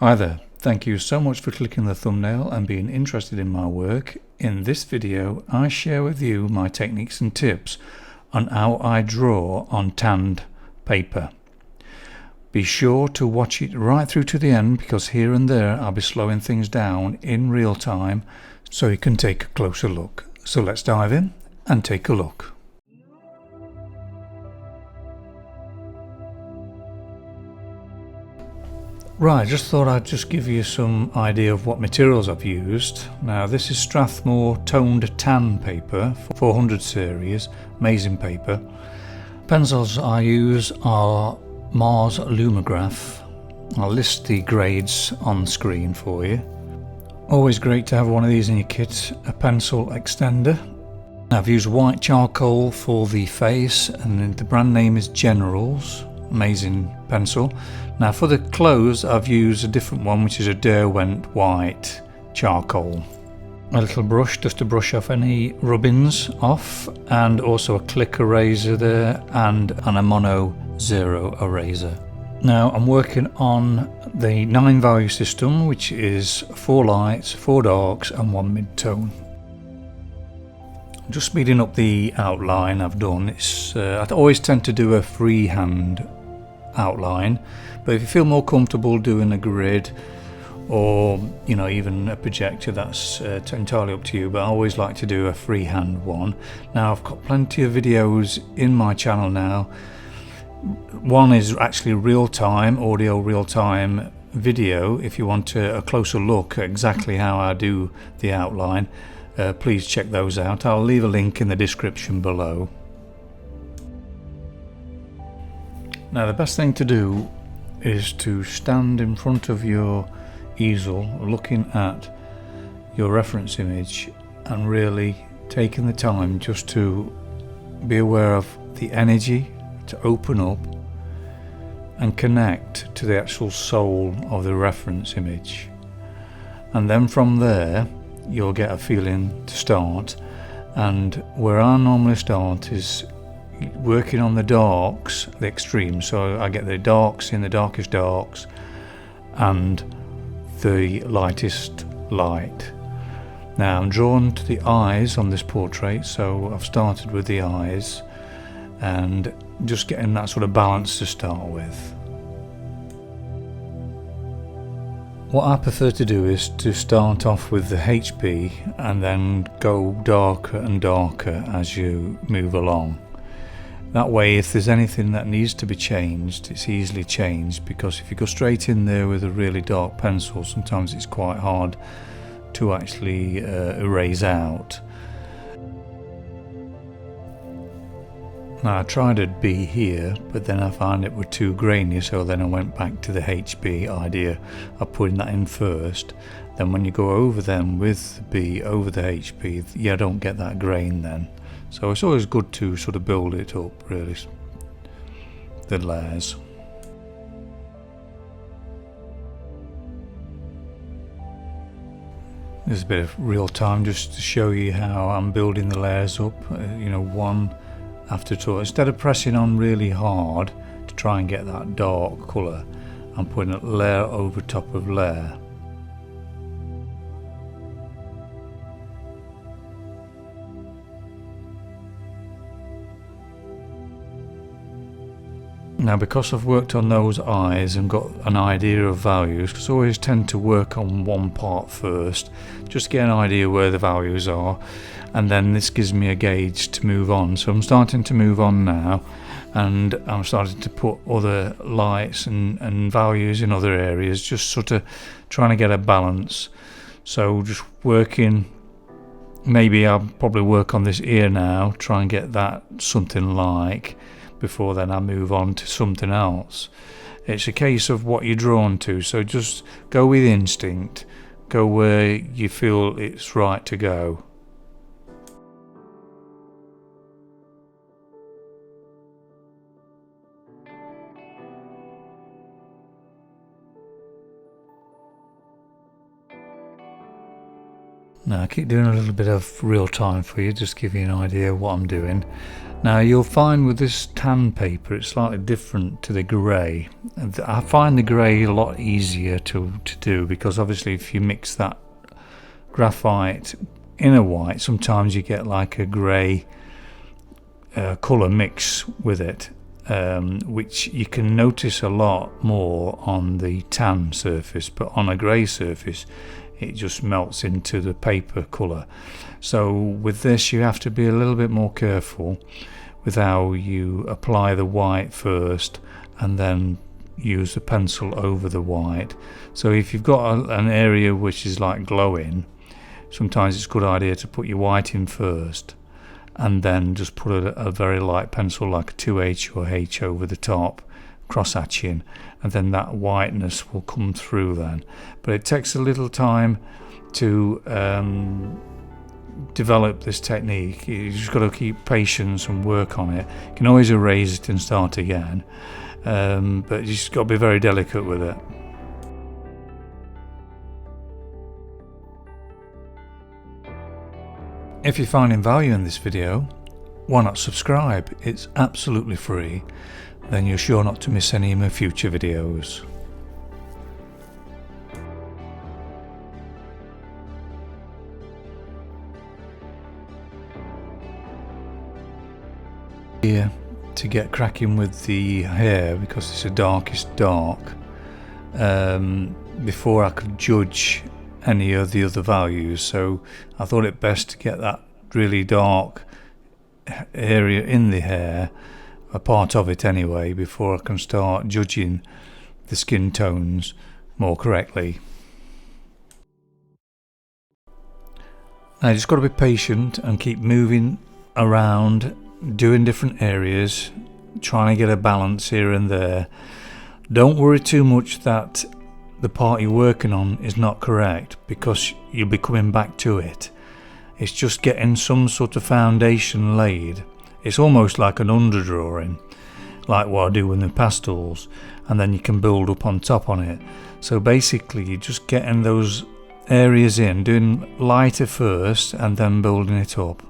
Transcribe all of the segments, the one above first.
Hi there, thank you so much for clicking the thumbnail and being interested in my work. In this video I share with you my techniques and tips on how I draw on tanned paper. Be sure to watch it right through to the end, because here and there I'll be slowing things down in real time so you can take a closer look. So let's dive in and take a look. Right, just thought I'd just give you some idea of what materials I've used. Now this is Strathmore toned tan paper, 400 series, amazing paper. Pencils I use are Mars Lumograph. I'll list the grades on screen for you. Always great to have one of these in your kit, a pencil extender. I've used white charcoal for the face and the brand name is Generals. Amazing pencil. Now for the clothes I've used a different one, which is a Derwent white charcoal. A little brush just to brush off any rubbings off, and also a click eraser there and a mono zero eraser. Now I'm working on the 9 value system, which is 4 lights, 4 darks and 1 mid-tone. Just speeding up the outline I've done. I always tend to do a freehand outline, but if you feel more comfortable doing a grid or even a projector, that's entirely up to you, but I always like to do a freehand one. Now I've got plenty of videos in my channel now. One is actually real-time audio, real-time video. If you want a closer look at exactly how I do the outline, please check those out. I'll leave a link in the description below. Now the best thing to do is to stand in front of your easel looking at your reference image and really taking the time just to be aware of the energy, to open up and connect to the actual soul of the reference image. And then from there you'll get a feeling to start, and where I normally start is working on the darks, the extremes. So I get the darks in the darkest darks and the lightest light. Now I'm drawn to the eyes on this portrait, so I've started with the eyes and just getting that sort of balance to start with. What I prefer to do is to start off with the HB and then go darker and darker as you move along. That way, if there's anything that needs to be changed, it's easily changed, because if you go straight in there with a really dark pencil, sometimes it's quite hard to actually erase out. Now I tried a B here, but then I found it were too grainy, so then I went back to the HB idea of putting that in first. Then when you go over them with the B over the HB, you don't get that grain then. So it's always good to sort of build it up, really, the layers. There's a bit of real time just to show you how I'm building the layers up, one after two. Instead of pressing on really hard to try and get that dark colour, I'm putting a layer over top of layer. Now because I've worked on those eyes and got an idea of values, because I always tend to work on one part first, just to get an idea where the values are, and then this gives me a gauge to move on. So I'm starting to move on now, and I'm starting to put other lights and values in other areas, just sort of trying to get a balance. So just working, maybe I'll probably work on this ear now, try and get that something like, before then I move on to something else. It's a case of what you're drawn to, so just go with instinct, go where you feel it's right to go. Now I keep doing a little bit of real time for you, just give you an idea of what I'm doing. Now you'll find with this tan paper it's slightly different to the grey. I find the grey a lot easier to do, because obviously if you mix that graphite in a white, sometimes you get like a grey colour mix with it, which you can notice a lot more on the tan surface, but on a grey surface it just melts into the paper colour. So with this you have to be a little bit more careful with how you apply the white first and then use the pencil over the white. So if you've got an area which is like glowing, sometimes it's a good idea to put your white in first and then just put a very light pencil like a 2H or H over the top, cross hatching, and then that whiteness will come through then. But it takes a little time to develop this technique. You just got to keep patience and work on it. You can always erase it and start again, but you just got to be very delicate with it. If you're finding value in this video, why not subscribe? It's absolutely free. Then you're sure not to miss any of my future videos. Here to get cracking with the hair, because it's a darkest dark, before I could judge any of the other values, so I thought it best to get that really dark area in the hair, a part of it anyway, before I can start judging the skin tones more correctly. Now you just got to be patient and keep moving around, doing different areas, trying to get a balance here and there. Don't worry too much that the part you're working on is not correct, because you'll be coming back to it. It's just getting some sort of foundation laid. It's almost like an underdrawing, like what I do with the pastels, and then you can build up on top on it. So basically you're just getting those areas in, doing lighter first and then building it up.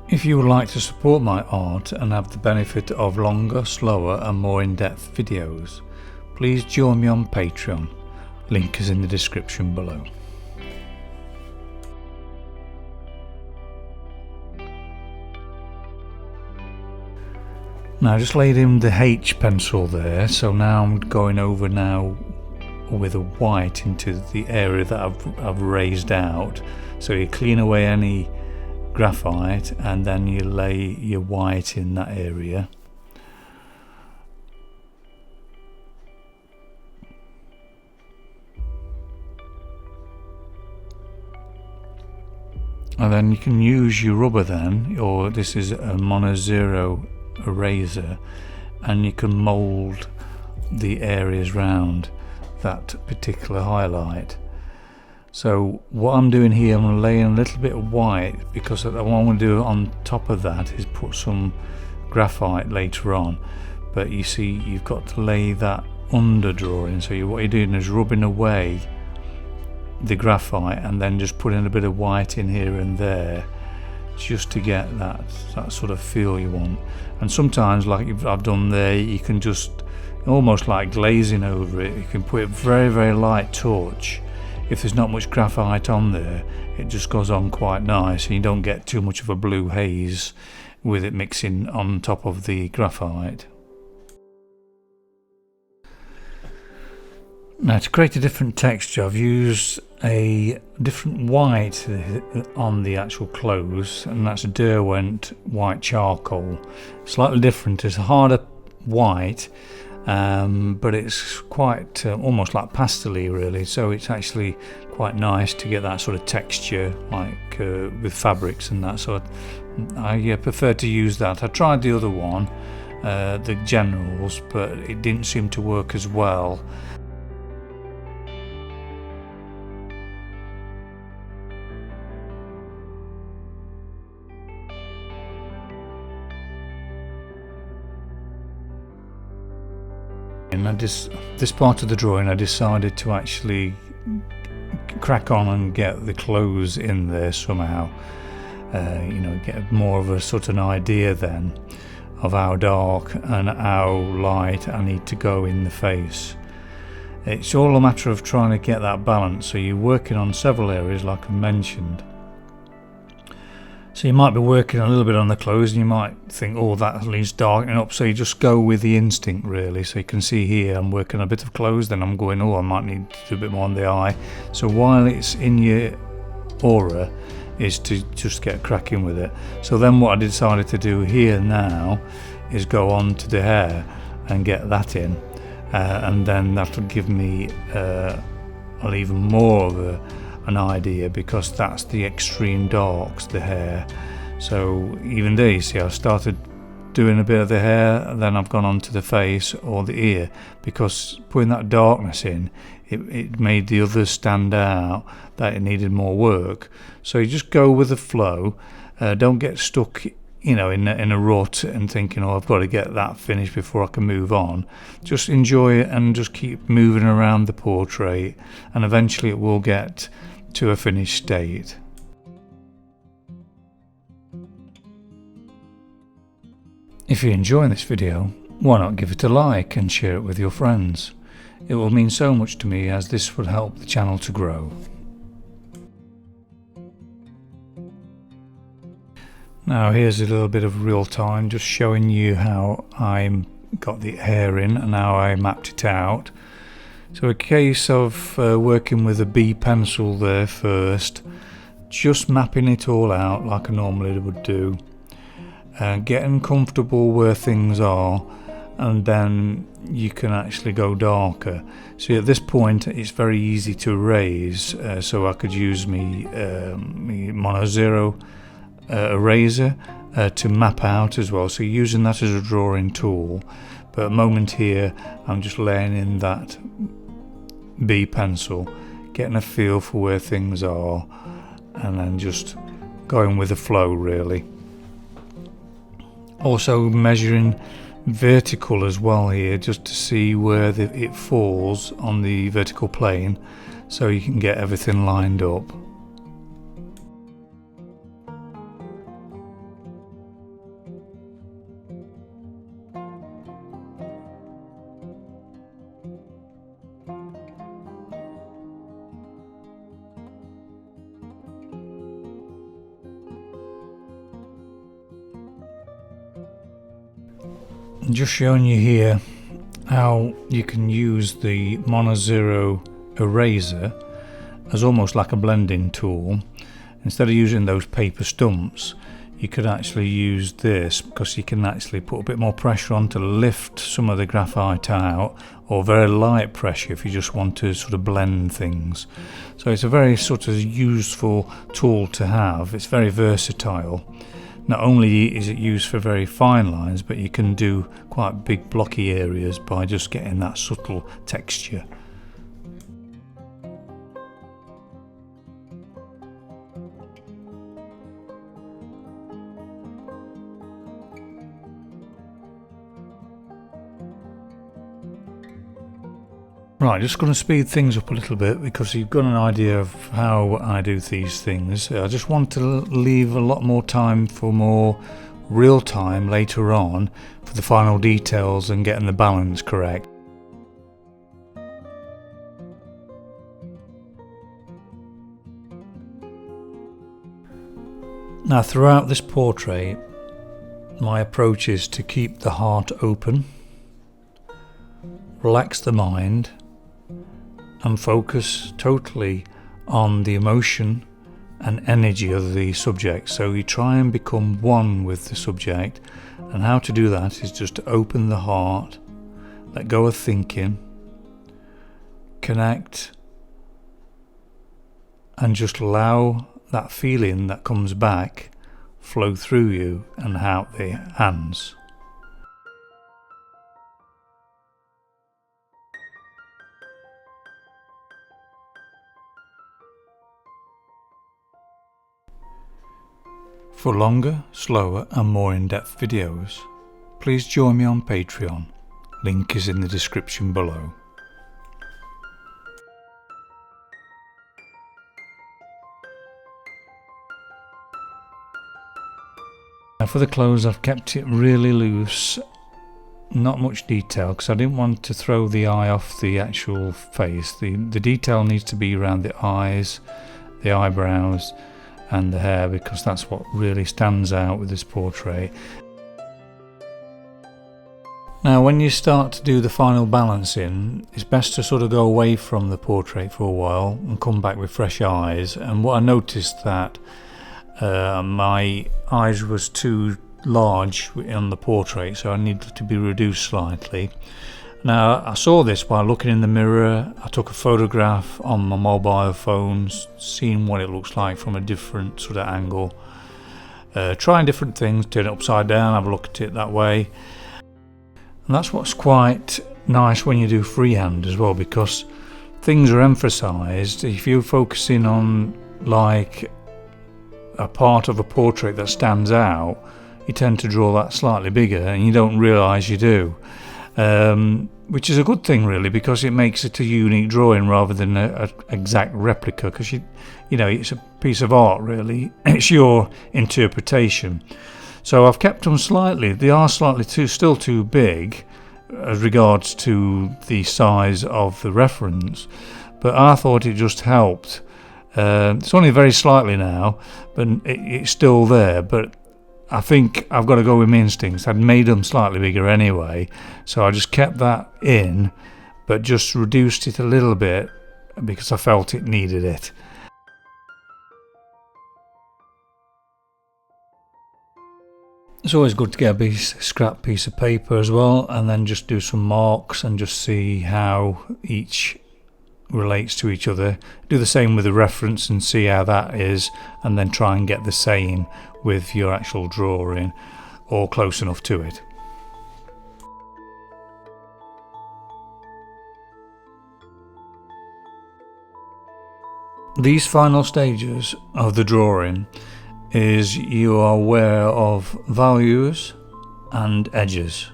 If you would like to support my art and have the benefit of longer, slower and more in-depth videos, please join me on Patreon. Link is in the description below. Now I just laid in the H pencil there, so now I'm going over now with a white into the area that I've raised out. So you clean away any graphite and then you lay your white in that area. And then you can use your rubber then, or this is a Mono Zero eraser, and you can mould the areas round that particular highlight. So what I'm doing here, I'm laying a little bit of white, because what I want to do on top of that is put some graphite later on. But you see, you've got to lay that underdrawing, so what you're doing is rubbing away the graphite and then just putting a bit of white in here and there, just to get that sort of feel you want. And sometimes, like I've done there, you can just almost like glazing over it. You can put a very, very light touch. If there's not much graphite on there, it just goes on quite nice, and you don't get too much of a blue haze with it mixing on top of the graphite. Now to create a different texture, I've used a different white on the actual clothes, and that's a Derwent white charcoal. Slightly different, it's a harder white, but it's quite almost like pastel-y really, so it's actually quite nice to get that sort of texture, like with fabrics and that. So I prefer to use that. I tried the other one, the Generals, but it didn't seem to work as well. And this part of the drawing I decided to actually crack on and get the clothes in there somehow. you know, get more of a sort of an idea then of how dark and how light I need to go in the face. It's all a matter of trying to get that balance, so you're working on several areas like I mentioned. So you might be working a little bit on the clothes and you might think, oh, that needs darkening up, so you just go with the instinct really. So you can see here I'm working a bit of clothes, then I'm going, oh, I might need to do a bit more on the eye. So while it's in your aura is to just get cracking with it. So then what I decided to do here now is go on to the hair and get that in, and then that'll give me even more of an idea, because that's the extreme darks, the hair. So even there, you see, I started doing a bit of the hair, then I've gone on to the face or the ear, because putting that darkness in, it made the others stand out, that it needed more work. So you just go with the flow, don't get stuck, you know, in a rut and thinking, oh, I've got to get that finished before I can move on. Just enjoy it and just keep moving around the portrait, and eventually it will get to a finished state. If you're enjoying this video, why not give it a like and share it with your friends? It will mean so much to me, as this will help the channel to grow. Now here's a little bit of real time, just showing you how I got the hair in and how I mapped it out. So a case of working with a B pencil there first, just mapping it all out like I normally would do, getting comfortable where things are, and then you can actually go darker. See, at this point it's very easy to erase, so I could use me mono zero eraser to map out as well, so using that as a drawing tool. But at the moment here I'm just laying in that B pencil, getting a feel for where things are, and then just going with the flow really. Also measuring vertical as well here, just to see where it falls on the vertical plane, so you can get everything lined up. Just showing you here how you can use the mono zero eraser as almost like a blending tool. Instead of using those paper stumps, you could actually use this, because you can actually put a bit more pressure on to lift some of the graphite out, or very light pressure if you just want to sort of blend things. So it's a very sort of useful tool to have. It's very versatile. Not only is it used for very fine lines, but you can do quite big blocky areas by just getting that subtle texture. Right, just going to speed things up a little bit, because you've got an idea of how I do these things. I just want to leave a lot more time for more real time later on for the final details and getting the balance correct. Now throughout this portrait, my approach is to keep the heart open, relax the mind, and focus totally on the emotion and energy of the subject. So you try and become one with the subject, and how to do that is just to open the heart, let go of thinking, connect, and just allow that feeling that comes back flow through you and out the hands. For longer, slower and more in-depth videos, please join me on Patreon. Link is in the description below. Now for the clothes, I've kept it really loose, not much detail, because I didn't want to throw the eye off the actual face. The detail needs to be around the eyes, the eyebrows and the hair, because that's what really stands out with this portrait. Now when you start to do the final balancing, it's best to sort of go away from the portrait for a while and come back with fresh eyes. And what I noticed that my eyes was too large on the portrait, so I needed to be reduced slightly. Now I saw this while looking in the mirror. I took a photograph on my mobile phone, seeing what it looks like from a different sort of angle, trying different things, turn it upside down, have a look at it that way. And that's what's quite nice when you do freehand as well, because things are emphasized. If you're focusing on like a part of a portrait that stands out, you tend to draw that slightly bigger and you don't realize you do, which is a good thing really, because it makes it a unique drawing rather than an exact replica, because you know it's a piece of art really. It's your interpretation. So I've kept them slightly, they are slightly still too big as regards to the size of the reference, but I thought it just helped. It's only very slightly now, but it's still there, but I think I've got to go with my instincts. I'd made them slightly bigger anyway, so I just kept that in, but just reduced it a little bit because I felt it needed it. It's always good to get a scrap piece of paper as well, and then just do some marks and just see how each relates to each other. Do the same with the reference and see how that is, and then try and get the same with your actual drawing or close enough to it. These final stages of the drawing is you are aware of values and edges.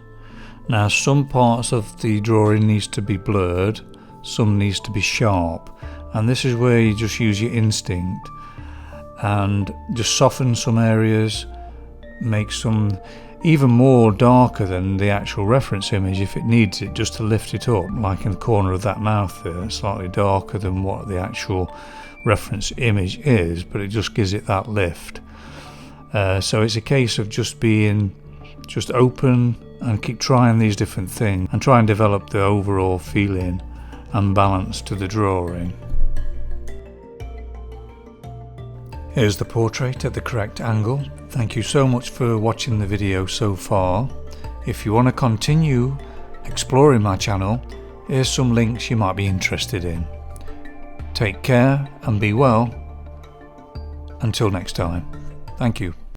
Now some parts of the drawing needs to be blurred, some needs to be sharp, and this is where you just use your instinct and just soften some areas, make some even more darker than the actual reference image if it needs it, just to lift it up, like in the corner of that mouth there, slightly darker than what the actual reference image is, but it just gives it that lift. So it's a case of just being open and keep trying these different things and try and develop the overall feeling and balance to the drawing. Here's the portrait at the correct angle. Thank you so much for watching the video so far. If you want to continue exploring my channel, here's some links you might be interested in. Take care and be well. Until next time. Thank you.